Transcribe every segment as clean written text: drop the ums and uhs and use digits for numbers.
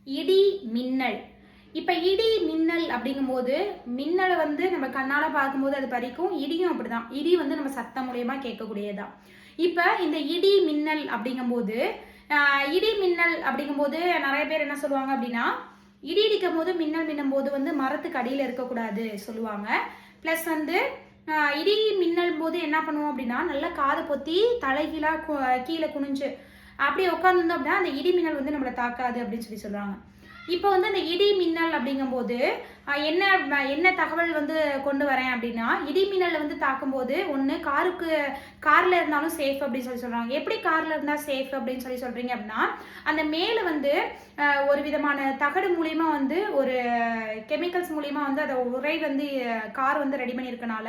இடி மின்னல். இப்ப இடி மின்னல் அப்படிங்கும்போது மின்னலை வந்து நம்ம கண்ணால பார்க்கும்போது அது பறிக்கும். இடியும் அப்படிதான். இடி வந்து நம்ம சத்தம் மூலியமா கேட்கக்கூடியதுதான். இப்ப இந்த இடி மின்னல் அப்படிங்கும்போது இடி மின்னல் அப்படிங்கும்போது நிறைய பேர் என்ன சொல்லுவாங்க அப்படின்னா, இடி இடிக்கும் போது மின்னல் மின்னும் போது வந்து மரத்துக்கு அடியில் இருக்கக்கூடாது சொல்லுவாங்க. பிளஸ் வந்து இடி மின்னல் போது என்ன பண்ணுவோம் அப்படின்னா, நல்லா காதை பொத்தி தலைகீழா கீழே குனிஞ்சு அப்படியே உட்காந்துருந்தோம் அப்படின்னா அந்த இடி மின்னல் வந்து நம்மளை தாக்காது அப்படின்னு சொல்லி சொல்றாங்க. இப்போ வந்து அந்த இடி மின்னல் அப்படிங்கும்போது என்ன என்ன தகவல் வந்து கொண்டு வரேன் அப்படின்னா, இடி மின்னல் வந்து தாக்கும்போது ஒன்று கார்ல இருந்தாலும் சேஃப் அப்படின்னு சொல்லி சொல்றாங்க. எப்படி கார்ல இருந்தா சேஃப் அப்படின்னு சொல்லி சொல்றீங்க அப்படின்னா, அந்த மேல வந்து ஒரு விதமான தகடு மூலியமா வந்து ஒரு கெமிக்கல்ஸ் மூலியமா வந்து அந்த உரை வந்து கார் வந்து ரெடி பண்ணியிருக்கனால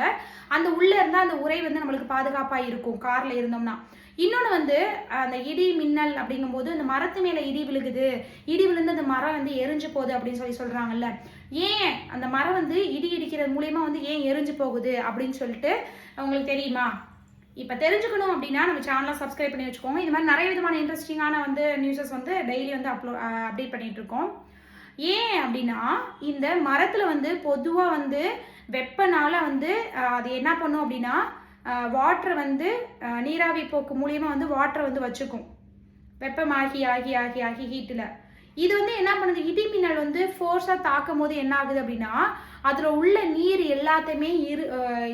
அந்த உள்ள இருந்தா அந்த உரை வந்து நம்மளுக்கு பாதுகாப்பா இருக்கும் கார்ல இருந்தோம்னா. இன்னொன்று வந்து அந்த இடி மின்னல் அப்படிங்கும்போது அந்த மரத்து மேலே இடி விழுகுது, இடி விழுந்து அந்த மரம் வந்து எரிஞ்சு போகுது அப்படின்னு சொல்லி சொல்றாங்கல்ல. ஏன் அந்த மரம் வந்து இடி இடிக்கிறது மூலியமா வந்து ஏன் எரிஞ்சு போகுது அப்படின்னு சொல்லிட்டு உங்களுக்கு தெரியுமா? இப்போ தெரிஞ்சுக்கணும் அப்படின்னா நம்ம சேனலை சப்ஸ்கிரைப் பண்ணி வச்சுக்கோங்க. இது மாதிரி நிறைய விதமான இன்ட்ரெஸ்டிங்கான வந்து நியூஸஸ் வந்து டெய்லி வந்து அப்டேட் பண்ணிட்டு இருக்கோம். ஏன் அப்படின்னா, இந்த மரத்தில் வந்து பொதுவாக வந்து வெப்பனால வந்து அது என்ன பண்ணும் அப்படின்னா, வாட்டரை வந்து நீராவி போக்கு மூலியமா வந்து வாட்டரை வந்து வச்சுக்கும். வெப்பமாகி ஆகி ஆகி ஆகி ஹீட்டில் இது வந்து என்ன பண்ணுது, இடி மின்னல் வந்து ஃபோர்ஸாக தாக்கும் போது என்ன ஆகுது அப்படின்னா, அதில் உள்ள நீர் எல்லாத்தையுமே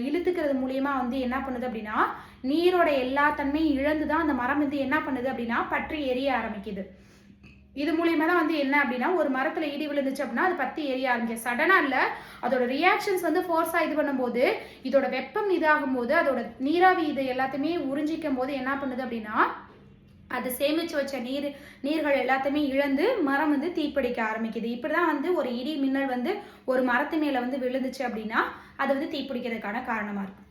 இழுத்துக்கிறது மூலியமா வந்து என்ன பண்ணுது அப்படின்னா, நீரோட எல்லா தன்மையும் இழந்து தான் அந்த மரம் வந்து என்ன பண்ணுது அப்படின்னா பற்றி எரிய ஆரம்பிக்குது. இது மூலியமா தான் வந்து என்ன அப்படின்னா, ஒரு மரத்துல இடி விழுந்துச்சு அப்படின்னா அது பத்தி எரிய ஆரம்பிக்கும். சடனா இல்ல, அதோட ரியாக்ஷன்ஸ் வந்து ஃபோர்ஸா இது பண்ணும்போது இதோட வெப்பம் இதாகும் போது அதோட நீராவி இது எல்லாத்தையுமே உறிஞ்சிக்கும் போது என்ன பண்ணுது அப்படின்னா, அது சேமிச்சு வச்ச நீர்கள் எல்லாத்தையுமே இழந்து மரம் வந்து தீப்பிடிக்க ஆரம்பிக்குது. இப்படிதான் வந்து ஒரு இடி மின்னல் வந்து ஒரு மரத்து மேல வந்து விழுந்துச்சு அப்படின்னா அது வந்து தீப்பிடிக்கிறதுக்கான காரணமா இருக்கு.